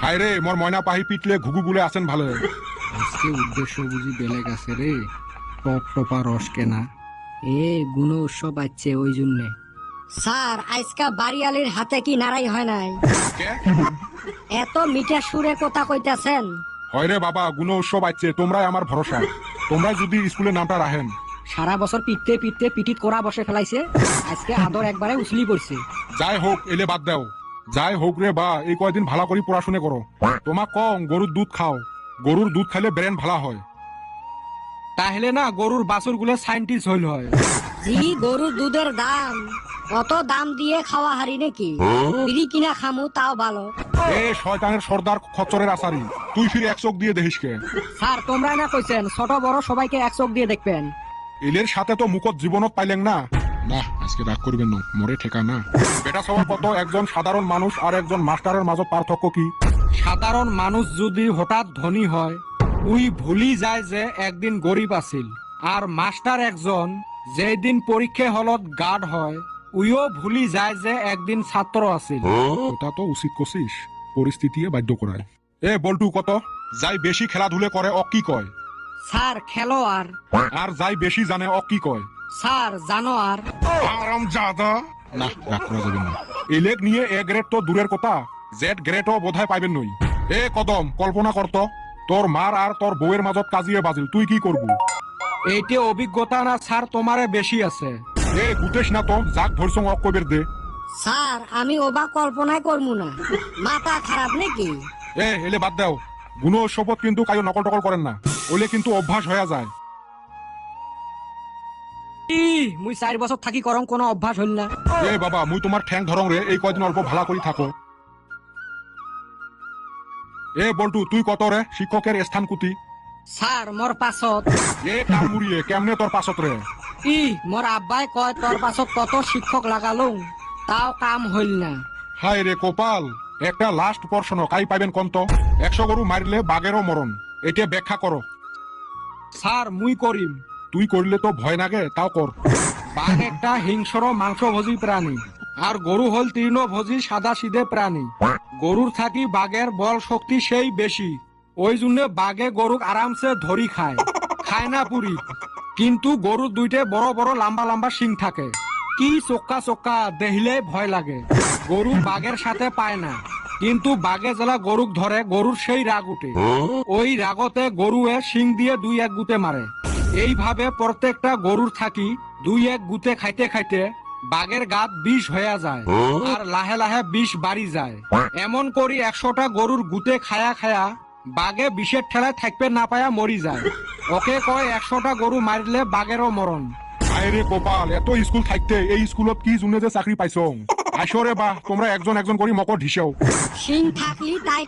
হায় রে মোর ময়না পাহি পিটলে ঘুঘু গুলে আছেন ভালো। আজকে উদ্দেশ্য বুঝি বেলেগ আছে রে, টপ টপা রস কেনা। গুণ উৎসব আছে ওই জন্যে। স্যার আজকা বাড়িয়ালির হাতে কি নাড়াই হয় নাই? কে? এত মিঠা সুরে কথা কইতাছেন। হয় রে বাবা, গুণ উৎসব আছে, তোমরাই আমার ভরসা। তোমরা যদি স্কুলের নামটা রাখেন। সারা বছর পিটতে পিটতে পিটিত করা বসে ফেলাইছে, আজকে আদর একবারে উছলি পড়ছে। যাই হোক এলে বাদ দাও। যাই হোক রে বা, এই কয়দিন ভালো করে পড়াশোনা করো। তোমাক কম গরুর দুধ খাও, গরুর দুধ খাইলে ব্রেন ভালো হয়। তাহলে না গরুর বাছুর গুলো সাইন্টিস্ট হইল হয়। জি গরুর দুধের দাম, অত দাম দিয়ে খাওয়া হারি নাকি? বিড়ি কিনা খামু তাও ভালো। এ শয়তানের সর্দার খচ্চরের আসারি, তুই ফিরে এক চোখ দিয়ে দেখিস কে? স্যার তোমরা না কইছেন ছোট বড় সবাইকে এক চোখ দিয়ে দেখবেন। এলের সাথে তো মুখত জীবনত পাইলেন না। না আজকে রাগ করবেন না, মরে ঠেকা না। বেটা সবার কত একজন সাধারণ মানুষ আর একজন মাস্টারের মাঝে পার্থক্য কি? সাধারণ মানুষ যদি হঠাৎ ধনী হয়, উই ভুলি যায় যে একদিন গরিব আছিল। আর মাস্টার একজন যেই দিন পরীক্ষা হলত গার্ড হয়, উইও ভুলি যায় যে একদিন ছাত্র আছিল। ওটা তো উচিত করছিস, পরিস্থিতি বাধ্য করায়। এ বল্টু কত যাই বেশি খেলাধুলে করে অ কি কয়? স্যার খেলোয়াড়। আর যাই বেশি জানে অ কি কয়? স্যার জানোয়ার। আরাম জাদা। না রাগ করা যাবে না। ইলেক নিয়ে এ গ্রেড তো দূরের কথা, জেড গ্রেডও বোধহয় পাইবেন নই। এ কদম কল্পনা করত, তোর মার আর তোর বউয়ের মাজত কাজিয়ে বাজিল, তুই কি করবু? এইটা অভিজ্ঞতা না স্যার, তোমারে বেশি আছে। এ গুতেশ না তো, যাক ধরছং অক কইবের দে। স্যার আমি ওবা কল্পনাই করবো না, মাথা খারাপ নাকি? এ এলে বাদ দাও, গুণ শপথ কিন্তু কায়ো নকল টকল করেন না, ওলে কিন্তু অভ্যাস হয়ে যায়। মুই 4 বছর থাকি করং কোনো অভ্যাস হইল না। এ বাবা মুই তোমার ঠ্যাং ধরং রে, এই কয়দিন অল্প ভালা করি থাকো। এ বল্টু তুই কত রে, শিক্ষকের স্থান কুতি? স্যার মোর পাছত। এ কাম মুড়িয়ে কেমনে তোর পাছত রে? মোর আব্বাই কয় তোর পাছত কত শিক্ষক লাগালো, তাও কাম হইল না। হায় রে কপাল, একটা লাস্ট প্রশ্ন কাই পাইবেন কন্ত? 100 গরু মারিলে বাঘেরও মরণ, এটা ব্যাখ্যা করো। স্যার মুই করিম। তুই করলে তো ভয় লাগে, তাও কর। বাঘ একটা হিংস্র মাংসভোজী প্রাণী, আর গরু হল তৃণভোজী সাদা সিধে প্রাণী। গরুর থাকি বাঘের বল শক্তি সেই বেশি, ওই জন্য বাঘে গরুক আরামসে ধরি খায়, খায় না পুরি। কিন্তু গরুর দুইটে বড় বড় লম্বা লম্বা শিং থাকে, কি চোক্কা চোক্কা, দেখিলে ভয় লাগে। গরু বাঘের সাথে পায় না, কিন্তু বাঘে জেলা গরুক ধরে গরুর সেই রাগ উঠে, ওই রাগতে গরুয়ে শিং দিয়ে 2-1 গুতে মারে। এইভাবে প্রত্যেকটা গরুর থাকি 2-1 গুতে খাইতে খাইতে বাঘের গাত বিষ হয়ে যায়, আর লাহে লাহে বিষ বাড়ি যায়। এমন করি 100টা গরুর গুতে খায়া খায়া বাঘে বিষের ঠেলায় থাকবে না পায়া মরি যায়। ওকে কয় 100টা গরু মারিলে বাঘেরও মরণ। হায় রে কপাল, এত স্কুল থাকতে এই স্কুলত কি জুনে যে চাকরি পাইছ? আসরে বা তোমরা একজন একজন করি মকর ঢিসেও। সিং থাকলি তাই